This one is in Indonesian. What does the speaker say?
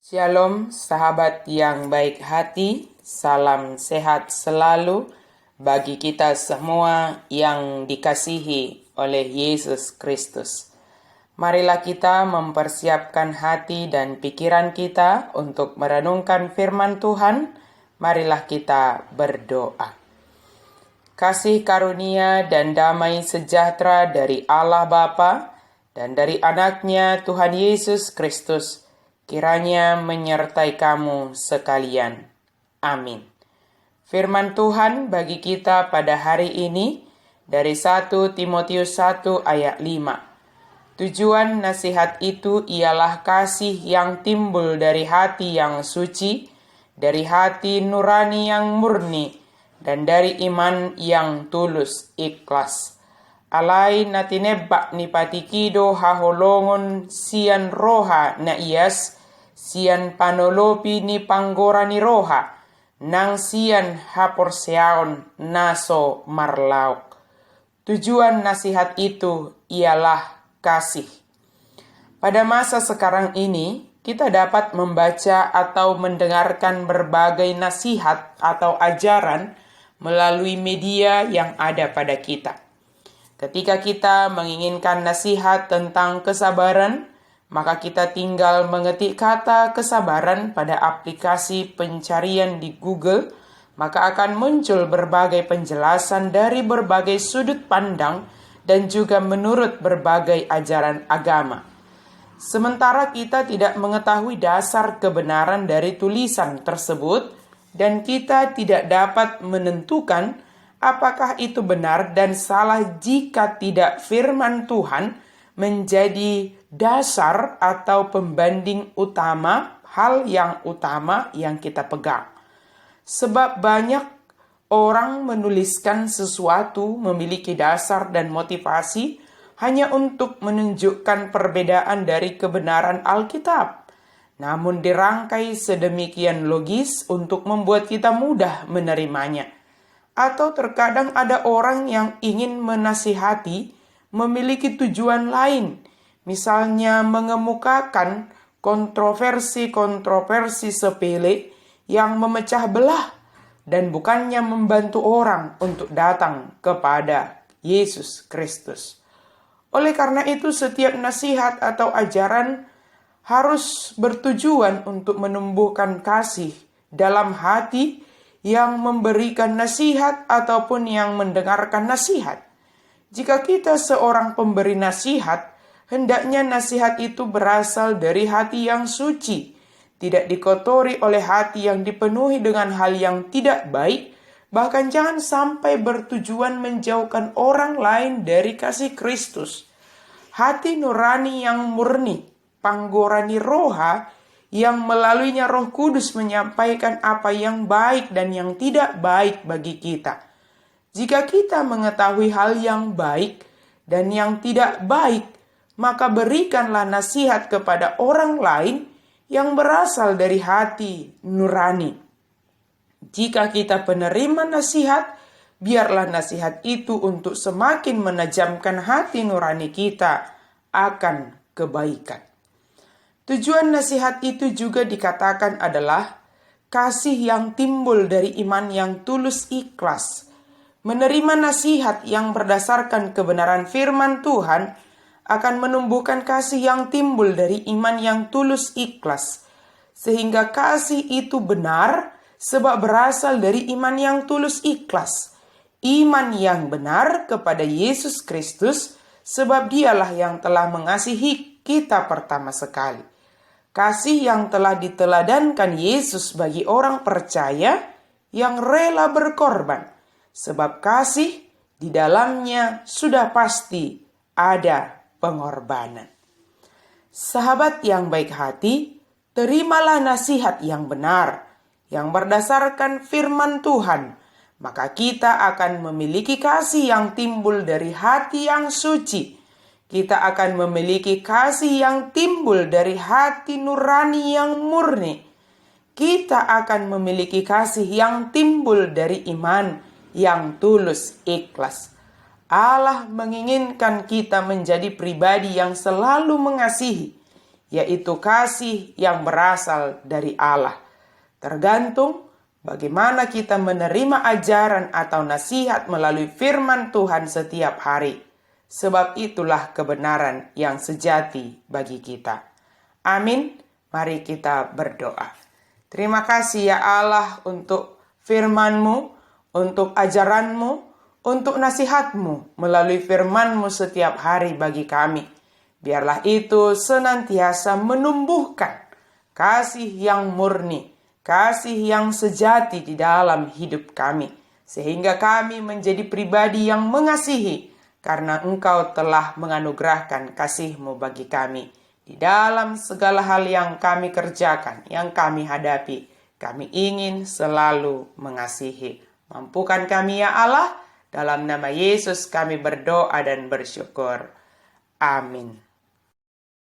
Shalom sahabat yang baik hati, salam sehat selalu bagi kita semua yang dikasihi oleh Yesus Kristus. Marilah kita mempersiapkan hati dan pikiran kita untuk merenungkan firman Tuhan. Marilah kita berdoa. Kasih karunia dan damai sejahtera dari Allah Bapa dan dari anaknya Tuhan Yesus Kristus kiranya menyertai kamu sekalian. Amin. Firman Tuhan bagi kita pada hari ini dari 1 Timotius 1 ayat 5. Tujuan nasihat itu ialah kasih yang timbul dari hati yang suci, dari hati nurani yang murni, dan dari iman yang tulus ikhlas. Alai natinebak ni patikido haholongon sian roha na ias, sian panolopi ni panggora ni roha, nang sian haporseaon naso marlauk. Tujuan nasihat itu ialah kasih. Pada masa sekarang ini, kita dapat membaca atau mendengarkan berbagai nasihat atau ajaran melalui media yang ada pada kita. Ketika kita menginginkan nasihat tentang kesabaran, maka kita tinggal mengetik kata kesabaran pada aplikasi pencarian di Google, maka akan muncul berbagai penjelasan dari berbagai sudut pandang dan juga menurut berbagai ajaran agama. Sementara kita tidak mengetahui dasar kebenaran dari tulisan tersebut, dan kita tidak dapat menentukan apakah itu benar dan salah jika tidak firman Tuhan menjadi dasar atau pembanding utama, hal yang utama yang kita pegang. Sebab banyak orang menuliskan sesuatu memiliki dasar dan motivasi hanya untuk menunjukkan perbedaan dari kebenaran Alkitab, namun dirangkai sedemikian logis untuk membuat kita mudah menerimanya. Atau terkadang ada orang yang ingin menasihati memiliki tujuan lain, misalnya mengemukakan kontroversi-kontroversi sepele yang memecah belah dan bukannya membantu orang untuk datang kepada Yesus Kristus. Oleh karena itu, setiap nasihat atau ajaran harus bertujuan untuk menumbuhkan kasih dalam hati yang memberikan nasihat ataupun yang mendengarkan nasihat. Jika kita seorang pemberi nasihat, hendaknya nasihat itu berasal dari hati yang suci, tidak dikotori oleh hati yang dipenuhi dengan hal yang tidak baik, bahkan jangan sampai bertujuan menjauhkan orang lain dari kasih Kristus. Hati nurani yang murni, panggorani roha, yang melaluinya Roh Kudus menyampaikan apa yang baik dan yang tidak baik bagi kita. Jika kita mengetahui hal yang baik dan yang tidak baik, maka berikanlah nasihat kepada orang lain yang berasal dari hati nurani. Jika kita penerima nasihat, biarlah nasihat itu untuk semakin menajamkan hati nurani kita akan kebaikan. Tujuan nasihat itu juga dikatakan adalah kasih yang timbul dari iman yang tulus ikhlas. Menerima nasihat yang berdasarkan kebenaran firman Tuhan akan menumbuhkan kasih yang timbul dari iman yang tulus ikhlas. Sehingga kasih itu benar sebab berasal dari iman yang tulus ikhlas. Iman yang benar kepada Yesus Kristus sebab dialah yang telah mengasihi kita pertama sekali. Kasih yang telah diteladankan Yesus bagi orang percaya yang rela berkorban. Sebab kasih di dalamnya sudah pasti ada pengorbanan. Sahabat yang baik hati, terimalah nasihat yang benar, yang berdasarkan firman Tuhan. Maka kita akan memiliki kasih yang timbul dari hati yang suci. Kita akan memiliki kasih yang timbul dari hati nurani yang murni. Kita akan memiliki kasih yang timbul dari iman yang tulus ikhlas. Allah menginginkan kita menjadi pribadi yang selalu mengasihi, yaitu kasih yang berasal dari Allah. Tergantung bagaimana kita menerima ajaran atau nasihat melalui firman Tuhan setiap hari. Sebab itulah kebenaran yang sejati bagi kita. Amin. Mari kita berdoa. Terima kasih ya Allah untuk firman-Mu, untuk ajaran-Mu, untuk nasihat-Mu melalui firman-Mu setiap hari bagi kami. Biarlah itu senantiasa menumbuhkan kasih yang murni, kasih yang sejati di dalam hidup kami. Sehingga kami menjadi pribadi yang mengasihi karena Engkau telah menganugerahkan kasih-Mu bagi kami. Di dalam segala hal yang kami kerjakan, yang kami hadapi, kami ingin selalu mengasihi. Mampukan kami ya Allah, dalam nama Yesus kami berdoa dan bersyukur. Amin.